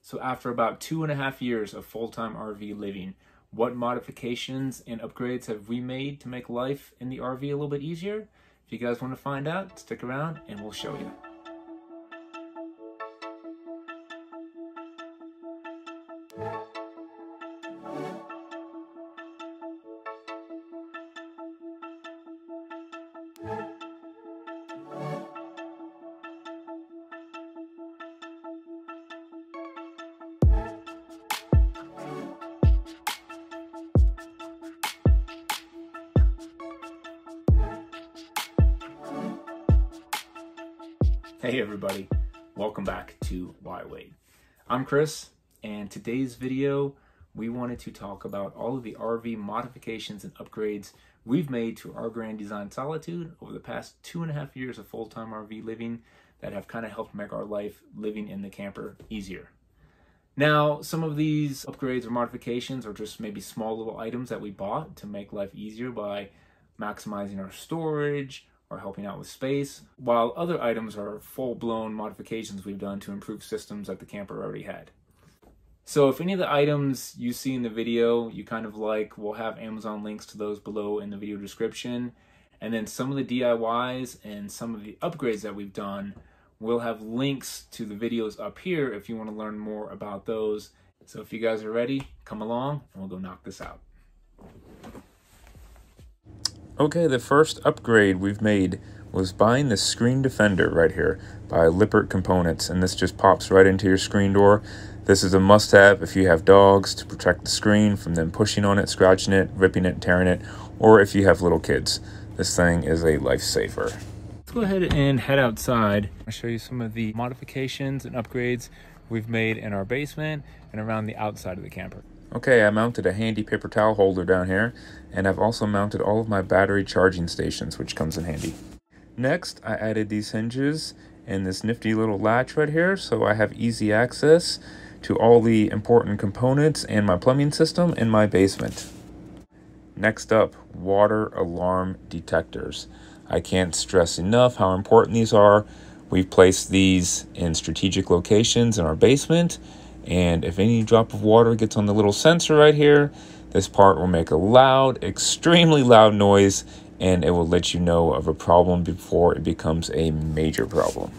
So after about 2.5 years of full-time RV living, what modifications and upgrades have we made to make life in the RV a little bit easier? If you guys want to find out, stick around and we'll show you. Hey everybody, welcome back to Why Wait. I'm Chris, and today's video we wanted to talk about all of the RV modifications and upgrades we've made to our Grand Design Solitude over the past 2.5 years of full-time RV living that have kind of helped make our life living in the camper easier. Now, some of these upgrades or modifications are just maybe small little items that we bought to make life easier by maximizing our storage or helping out with space, while other items are full-blown modifications we've done to improve systems that the camper already had. So if any of the items you see in the video you kind of like, we'll have Amazon links to those below in the video description. And then some of the DIYs and some of the upgrades that we've done, we'll have links to the videos up here if you want to learn more about those. So if you guys are ready, come along and we'll go knock this out. Okay, the first upgrade we've made was buying the screen defender right here by Lippert Components, and this just pops right into your screen door. This is a must-have if you have dogs to protect the screen from them pushing on it, scratching it, ripping it, tearing it, or if you have little kids. This thing is a lifesaver. Let's go ahead and head outside. I'll show you some of the modifications and upgrades we've made in our basement and around the outside of the camper. Okay, I mounted a handy paper towel holder down here, and I've also mounted all of my battery charging stations, which comes in handy. Next, I added these hinges and this nifty little latch right here, so I have easy access to all the important components and my plumbing system in my basement. Next up, water alarm detectors. I can't stress enough how important these are. We've placed these in strategic locations in our basement, and if any drop of water gets on the little sensor right here, this part will make a loud, extremely loud noise, and it will let you know of a problem before it becomes a major problem.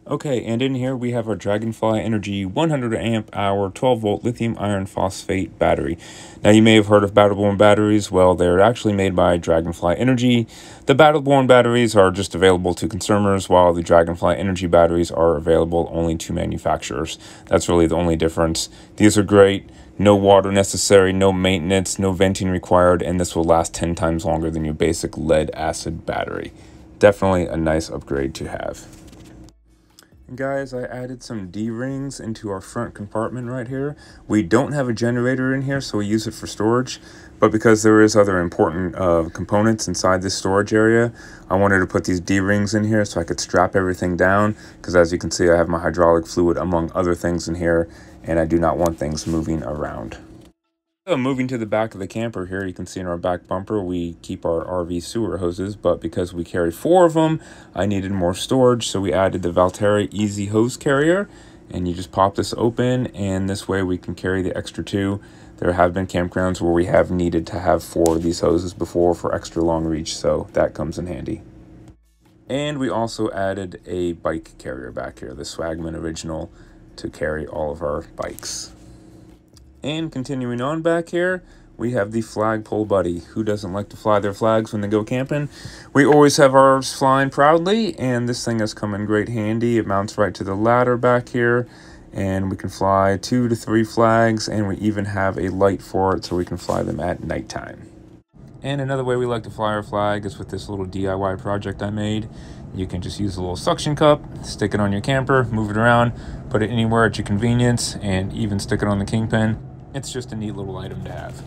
Okay, and in here we have our Dragonfly Energy 100 amp hour 12 volt lithium iron phosphate battery. Now you may have heard of battle-born batteries. Well, they're actually made by Dragonfly Energy. The battle-born batteries are just available to consumers, while the Dragonfly Energy batteries are available only to manufacturers. That's really the only difference. These are great. No water necessary, no maintenance, no venting required, and this will last 10 times longer than your basic lead acid battery. Definitely a nice upgrade to have. And guys, I added some D-rings into our front compartment right here. We don't have a generator in here, so we use it for storage, but because there is other important components inside this storage area, I wanted to put these D-rings in here so I could strap everything down, because as you can see, I have my hydraulic fluid among other things in here, and I do not want things moving around. So moving to the back of the camper here, you can see in our back bumper we keep our RV sewer hoses, but because we carry 4 of them, I needed more storage, so we added the Valtteri Easy Hose Carrier, and you just pop this open, and this way we can carry the extra 2. There have been campgrounds where we have needed to have 4 of these hoses before for extra long reach, so that comes in handy. And we also added a bike carrier back here, the Swagman Original, to carry all of our bikes. And continuing on back here, we have the Flagpole Buddy. Who doesn't like to fly their flags when they go camping? We always have ours flying proudly, and this thing has come in great handy. It mounts right to the ladder back here, and we can fly 2 to 3 flags, and we even have a light for it so we can fly them at nighttime. And another way we like to fly our flag is with this little DIY project I made. You can just use a little suction cup, stick it on your camper, move it around, put it anywhere at your convenience, and even stick it on the kingpin. It's just a neat little item to have.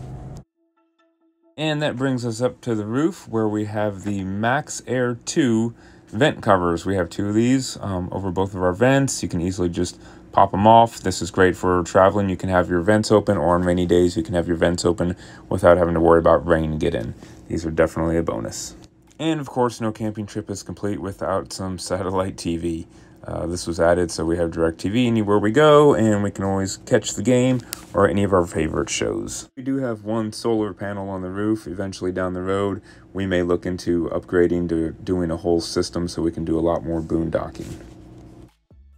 And that brings us up to the roof, where we have the Max Air 2 vent covers. We have 2 of these over both of our vents. You can easily just pop them off. This is great for traveling. You can have your vents open, or on rainy days you can have your vents open without having to worry about rain get in. These are definitely a bonus. And of course, no camping trip is complete without some satellite TV. This was added so we have DirecTV anywhere we go, and we can always catch the game or any of our favorite shows. We do have one solar panel on the roof. Eventually down the road, we may look into upgrading to doing a whole system so we can do a lot more boondocking.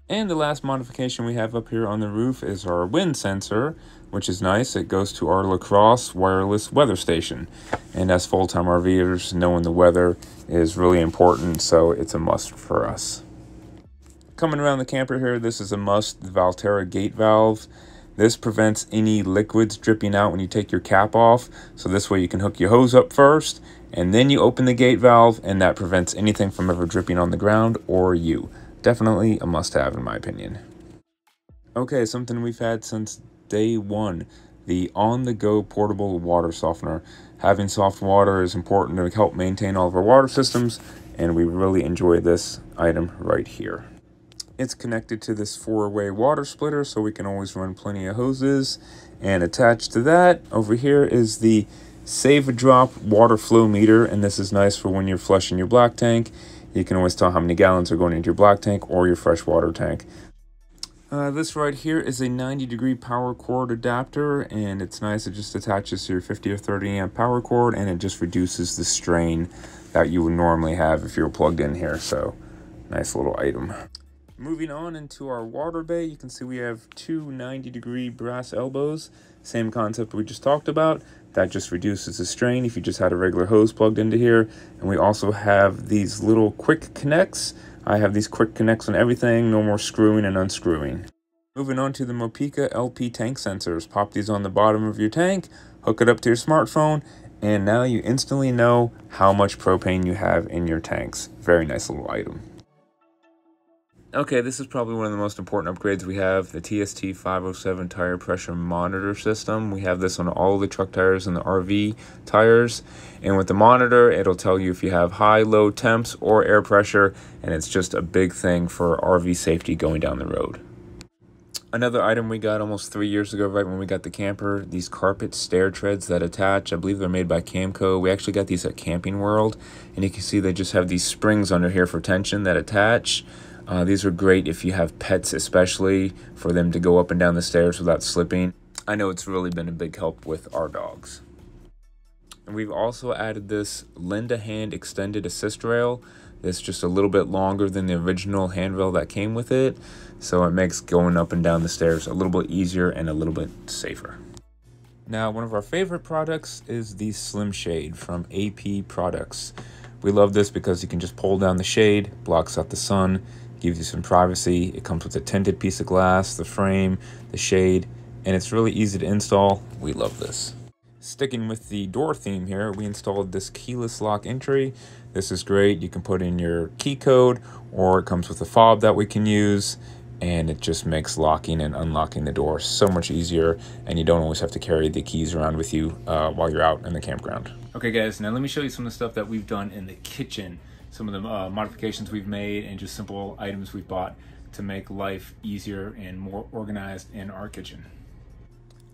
And the last modification we have up here on the roof is our wind sensor, which is nice. It goes to our lacrosse wireless weather station. And as full-time RVers, knowing the weather is really important, so it's a must for us. Coming around the camper here, this is a must, the Valterra gate valve. This prevents any liquids dripping out when you take your cap off. So this way you can hook your hose up first, and then you open the gate valve, and that prevents anything from ever dripping on the ground or you. Definitely a must-have in my opinion. Okay, something we've had since day one, the on-the-go portable water softener. Having soft water is important to help maintain all of our water systems, and we really enjoy this item right here. It's connected to this 4-way water splitter, so we can always run plenty of hoses. And attached to that, over here is the Save a Drop water flow meter, and this is nice for when you're flushing your black tank. You can always tell how many gallons are going into your black tank or your freshwater tank. This right here is a 90-degree power cord adapter, and it's nice. It just attaches to your 50 or 30 amp power cord, and it just reduces the strain that you would normally have if you were plugged in here. So, nice little item. Moving on into our water bay, you can see we have two 90-degree brass elbows. Same concept we just talked about. That just reduces the strain if you just had a regular hose plugged into here. And we also have these little quick connects. I have these quick connects on everything, no more screwing and unscrewing. Moving on to the Mopika LP tank sensors. Pop these on the bottom of your tank, hook it up to your smartphone, and now you instantly know how much propane you have in your tanks. Very nice little item. Okay, this is probably one of the most important upgrades we have, the TST 507 tire pressure monitor system. We have this on all the truck tires and the RV tires. And with the monitor, it'll tell you if you have high, low temps or air pressure, and it's just a big thing for RV safety going down the road. Another item we got almost 3 years ago, right when we got the camper, these carpet stair treads that attach. I believe they're made by Camco. We actually got these at Camping World, and you can see they just have these springs under here for tension that attach. These are great if you have pets, especially for them to go up and down the stairs without slipping. I know it's really been a big help with our dogs. And we've also added this lend-a-hand extended assist rail. It's just a little bit longer than the original handrail that came with it, so it makes going up and down the stairs a little bit easier and a little bit safer. Now, one of our favorite products is the Slim Shade from AP Products. We love this because you can just pull down the shade, blocks out the sun, gives you some privacy. It comes with a tinted piece of glass, the frame, the shade, and it's really easy to install. We love this. Sticking with the door theme here, we installed this keyless lock entry. This is great. You can put in your key code, or it comes with a fob that we can use, and it just makes locking and unlocking the door so much easier, and you don't always have to carry the keys around with you while you're out in the campground. Okay guys, now let me show you some of the stuff that we've done in the kitchen. Some of the modifications we've made and just simple items we've bought to make life easier and more organized in our kitchen.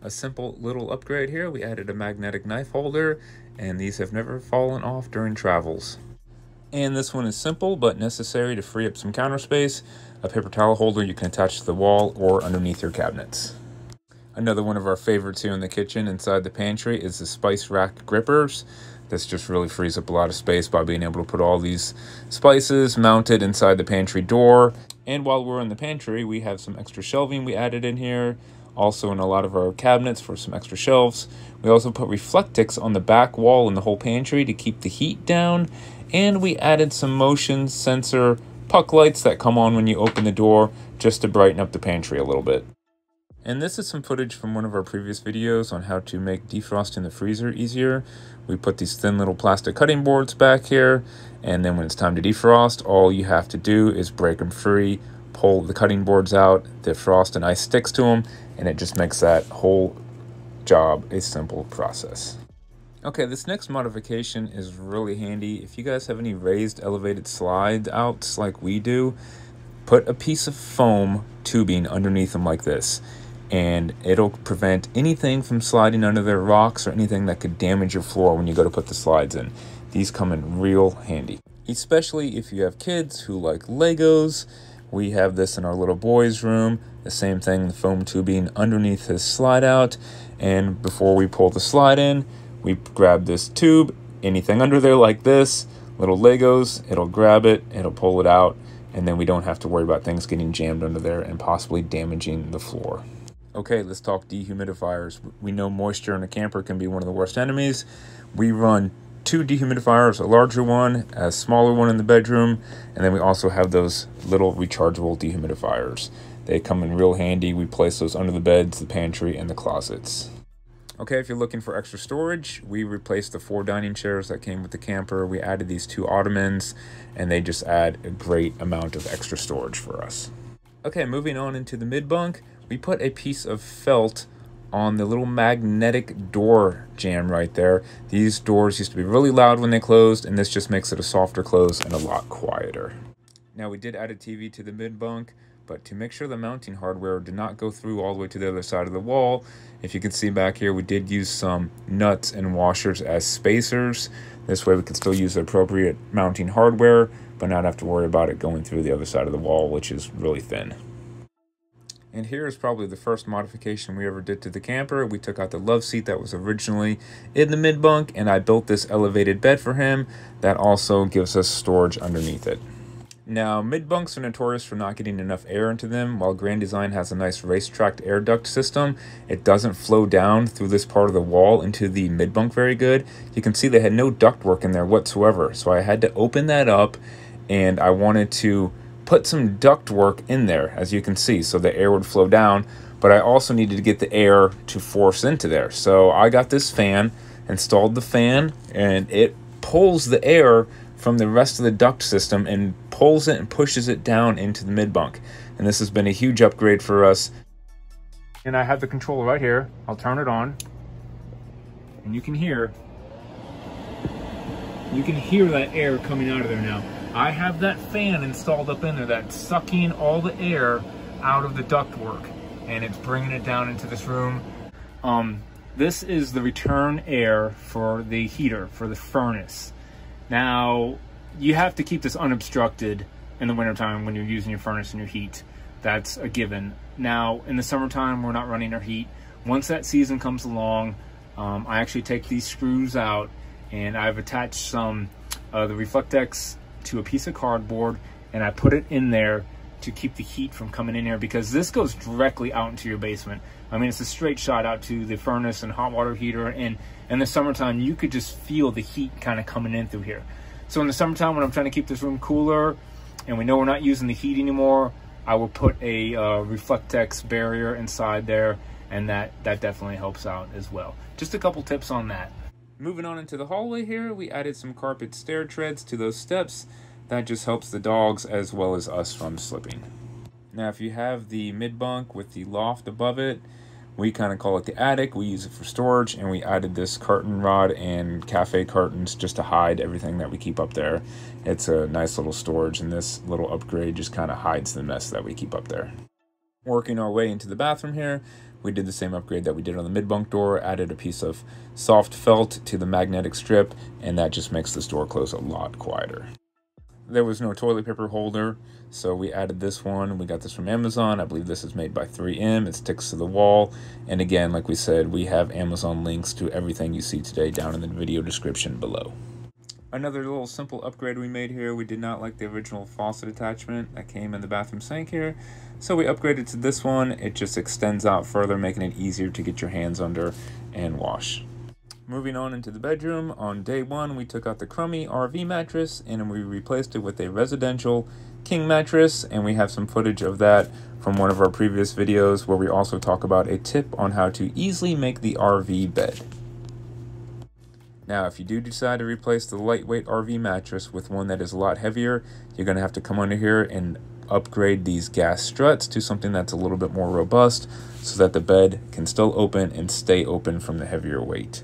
A simple little upgrade here, we added a magnetic knife holder, and these have never fallen off during travels. And this one is simple but necessary to free up some counter space. A paper towel holder you can attach to the wall or underneath your cabinets. Another one of our favorites here in the kitchen inside the pantry is the spice rack grippers. This just really frees up a lot of space by being able to put all these spices mounted inside the pantry door. And while we're in the pantry, we have some extra shelving we added in here. Also in a lot of our cabinets for some extra shelves. We also put reflectix on the back wall in the whole pantry to keep the heat down. And we added some motion sensor puck lights that come on when you open the door just to brighten up the pantry a little bit. And this is some footage from one of our previous videos on how to make defrosting the freezer easier. We put these thin little plastic cutting boards back here, and then when it's time to defrost, all you have to do is break them free, pull the cutting boards out, defrost and ice sticks to them, and it just makes that whole job a simple process. Okay, this next modification is really handy. If you guys have any raised elevated slide outs like we do, put a piece of foam tubing underneath them like this, and it'll prevent anything from sliding under their rocks or anything that could damage your floor when you go to put the slides in. These come in real handy, especially if you have kids who like Legos. We have this in our little boy's room. The same thing, the foam tubing underneath his slide out. And before we pull the slide in, we grab this tube, anything under there like this, little Legos, it'll grab it, it'll pull it out, and then we don't have to worry about things getting jammed under there and possibly damaging the floor. Okay, let's talk dehumidifiers. We know moisture in a camper can be one of the worst enemies. We run 2 dehumidifiers, a larger one, a smaller one in the bedroom, and then we also have those little rechargeable dehumidifiers. They come in real handy. We place those under the beds, the pantry, and the closets. Okay, if you're looking for extra storage, we replaced the 4 dining chairs that came with the camper. We added these 2 ottomans, and they just add a great amount of extra storage for us. Okay, moving on into the mid-bunk, we put a piece of felt on the little magnetic door jamb right there. These doors used to be really loud when they closed, and this just makes it a softer close and a lot quieter. Now, we did add a TV to the mid-bunk, but to make sure the mounting hardware did not go through all the way to the other side of the wall, if you can see back here, we did use some nuts and washers as spacers. This way we can still use the appropriate mounting hardware, but not have to worry about it going through the other side of the wall, which is really thin. And here is probably the first modification we ever did to the camper. We took out the love seat that was originally in the mid-bunk, and I built this elevated bed for him that also gives us storage underneath it. Now, mid-bunks are notorious for not getting enough air into them. While Grand Design has a nice racetracked air duct system, it doesn't flow down through this part of the wall into the mid-bunk very good. You can see they had no ductwork in there whatsoever, so I had to open that up, and I wanted to put some ductwork in there, as you can see, so the air would flow down, but I also needed to get the air to force into there. So I got this fan, installed the fan, and it pulls the air from the rest of the duct system and pulls it and pushes it down into the mid-bunk. And this has been a huge upgrade for us. And I have the controller right here. I'll turn it on, and you can hear that air coming out of there now. I have that fan installed up in there that's sucking all the air out of the ductwork, and it's bringing it down into this room. This is the return air for the heater, for the furnace. Now, you have to keep this unobstructed in the wintertime when you're using your furnace and your heat. That's a given. Now, in the summertime, we're not running our heat. Once that season comes along, I actually take these screws out, and I've attached some the Reflectex to a piece of cardboard, and I put it in there to keep the heat from coming in here, because this goes directly out into your basement. I mean, it's a straight shot out to the furnace and hot water heater, and in the summertime you could just feel the heat kind of coming in through here. So in the summertime, when I'm trying to keep this room cooler and we know we're not using the heat anymore, I will put a Reflectex barrier inside there, and that definitely helps out as well. Just a couple tips on that. Moving on into the hallway here, we added some carpet stair treads to those steps. That just helps the dogs as well as us from slipping. Now, if you have the mid-bunk with the loft above it, we kind of call it the attic. We use it for storage, and we added this curtain rod and cafe curtains just to hide everything that we keep up there. It's a nice little storage, and this little upgrade just kind of hides the mess that we keep up there. Working our way into the bathroom here, we did the same upgrade that we did on the mid-bunk door, added a piece of soft felt to the magnetic strip, and that just makes this door close a lot quieter. There was no toilet paper holder, so we added this one. We got this from Amazon. I believe this is made by 3M. It sticks to the wall. And again, like we said, we have Amazon links to everything you see today down in the video description below. Another little simple upgrade we made here. We did not like the original faucet attachment that came in the bathroom sink here, so we upgraded to this one. It just extends out further, making it easier to get your hands under and wash. Moving on into the bedroom, on day one, we took out the crummy RV mattress and we replaced it with a residential king mattress, and we have some footage of that from one of our previous videos where we also talk about a tip on how to easily make the RV bed. Now, if you do decide to replace the lightweight RV mattress with one that is a lot heavier, you're going to have to come under here and upgrade these gas struts to something that's a little bit more robust so that the bed can still open and stay open from the heavier weight.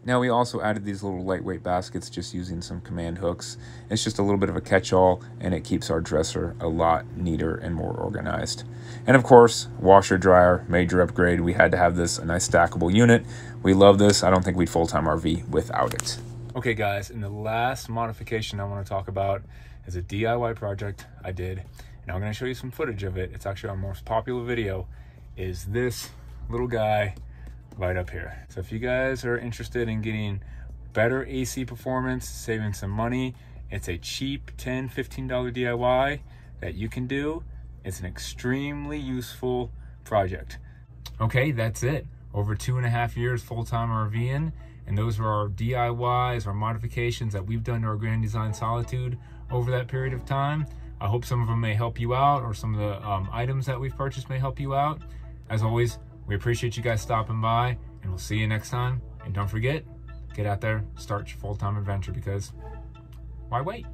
Now, we also added these little lightweight baskets just using some command hooks. It's just a little bit of a catch-all, and it keeps our dresser a lot neater and more organized. And of course, washer dryer, major upgrade. We had to have this, a nice stackable unit. We love this. I don't think we'd full-time RV without it. Okay guys, and the last modification I want to talk about is a DIY project I did, and I'm going to show you some footage of it. It's actually our most popular video, is this little guy right up here. So if you guys are interested in getting better AC performance, saving some money, it's a cheap $10, $15 DIY that you can do. It's an extremely useful project. Okay, that's it. Over 2.5 years full-time RVing, and those are our DIYs, our modifications that we've done to our Grand Design Solitude over that period of time. I hope some of them may help you out, or some of the items that we've purchased may help you out. As always, we appreciate you guys stopping by, and we'll see you next time. And don't forget, get out there, start your full-time adventure, because why wait?